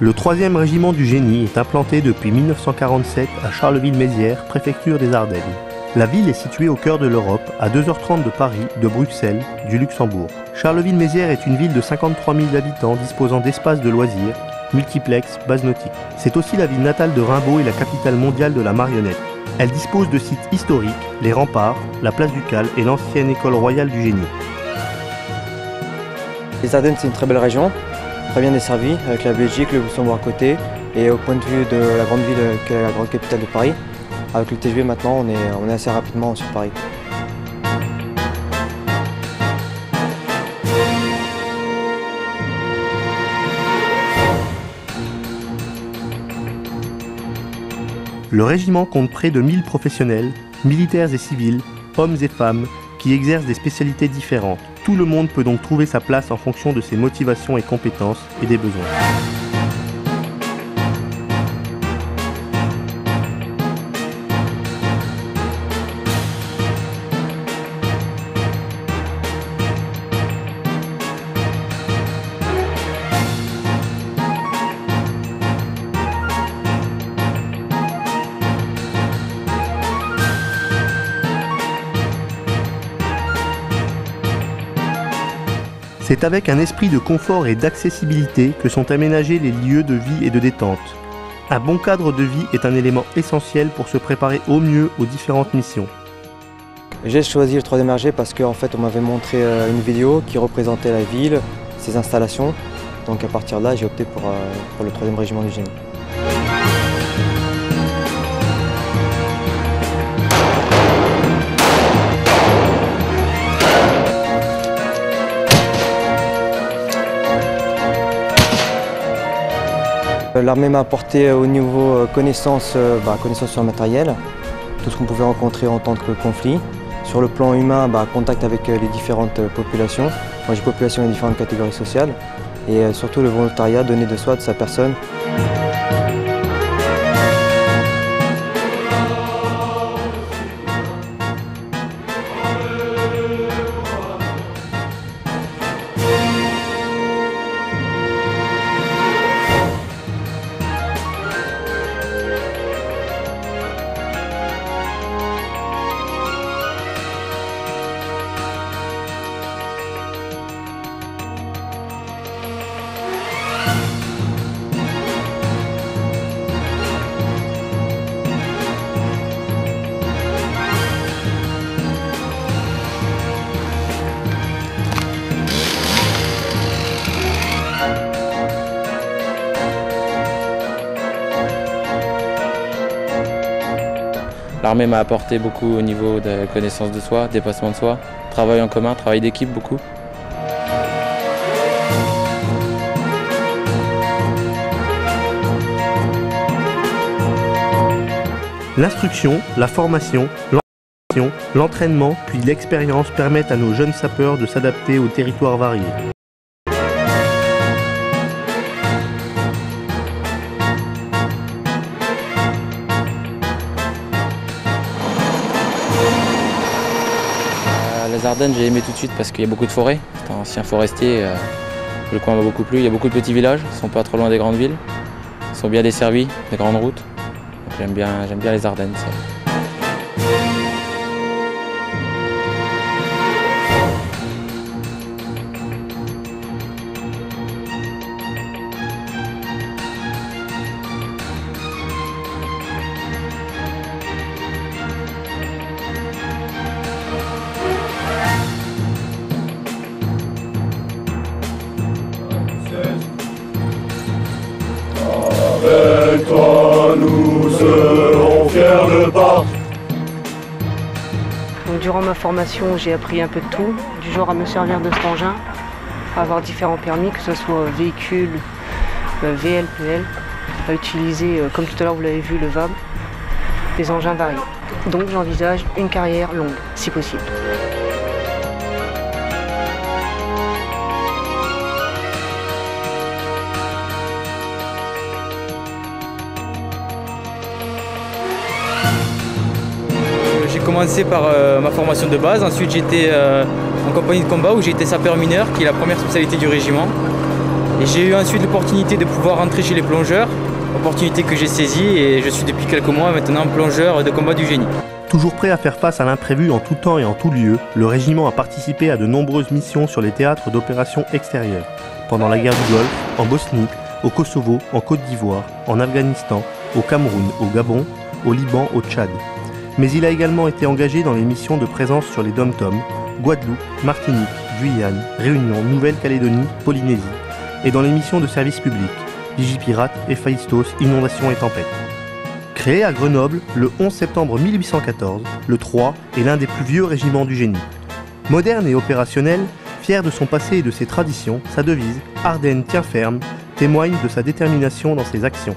Le 3e régiment du génie est implanté depuis 1947 à Charleville-Mézières, préfecture des Ardennes. La ville est située au cœur de l'Europe, à 2h30 de Paris, de Bruxelles, du Luxembourg. Charleville-Mézières est une ville de 53 000 habitants disposant d'espaces de loisirs, multiplex, bases nautiques. C'est aussi la ville natale de Rimbaud et la capitale mondiale de la marionnette. Elle dispose de sites historiques, les remparts, la place du Cal et l'ancienne école royale du génie. Les Ardennes, c'est une très belle région, très bien desservie, avec la Belgique, le Luxembourg à côté, et au point de vue de la grande ville qui est la grande capitale de Paris, avec le TGV maintenant, on est assez rapidement sur Paris. Le régiment compte près de 1000 professionnels, militaires et civils, hommes et femmes, qui exercent des spécialités différentes. Tout le monde peut donc trouver sa place en fonction de ses motivations et compétences et des besoins. C'est avec un esprit de confort et d'accessibilité que sont aménagés les lieux de vie et de détente. Un bon cadre de vie est un élément essentiel pour se préparer au mieux aux différentes missions. J'ai choisi le 3e RG parce qu'en fait on m'avait montré une vidéo qui représentait la ville, ses installations. Donc à partir de là, j'ai opté pour le 3e régiment du génie. L'armée m'a apporté au niveau connaissance sur le matériel, tout ce qu'on pouvait rencontrer en temps de conflit. Sur le plan humain, contact avec les différentes populations. Moi j'ai population et différentes catégories sociales. Et surtout le volontariat, donner de soi, de sa personne. L'armée m'a apporté beaucoup au niveau de connaissance de soi, dépassement de soi, travail en commun, travail d'équipe beaucoup. L'instruction, la formation, l'entraînement puis l'expérience permettent à nos jeunes sapeurs de s'adapter aux territoires variés. Les Ardennes, j'ai aimé tout de suite parce qu'il y a beaucoup de forêts. C'est un ancien forestier, le coin m'a beaucoup plu. Il y a beaucoup de petits villages, ils ne sont pas trop loin des grandes villes. Ils sont bien desservis, des grandes routes. J'aime bien les Ardennes. Ça. Avec toi, nous serons fiers de part. Durant ma formation, j'ai appris un peu de tout, du genre à me servir de cet engin, à avoir différents permis, que ce soit véhicule, VL, PL, à utiliser, comme tout à l'heure vous l'avez vu, le VAB, des engins variés. Donc j'envisage une carrière longue, si possible. J'ai commencé par ma formation de base, ensuite j'étais en compagnie de combat où j'ai été sapeur mineur, qui est la première spécialité du régiment. Et j'ai eu ensuite l'opportunité de pouvoir rentrer chez les plongeurs, opportunité que j'ai saisie et je suis depuis quelques mois maintenant plongeur de combat du génie. Toujours prêt à faire face à l'imprévu en tout temps et en tout lieu, le régiment a participé à de nombreuses missions sur les théâtres d'opérations extérieures. Pendant la guerre du Golfe, en Bosnie, au Kosovo, en Côte d'Ivoire, en Afghanistan, au Cameroun, au Gabon, au Liban, au Tchad. Mais il a également été engagé dans les missions de présence sur les Dom-Tom, Guadeloupe, Martinique, Guyane, Réunion, Nouvelle-Calédonie, Polynésie, et dans les missions de service public, Vigipirate, Héphaïstos, Inondations et Tempêtes. Créé à Grenoble le 11 septembre 1814, le 3 est l'un des plus vieux régiments du génie. Moderne et opérationnel, fier de son passé et de ses traditions, sa devise « Ardennes tient ferme » témoigne de sa détermination dans ses actions.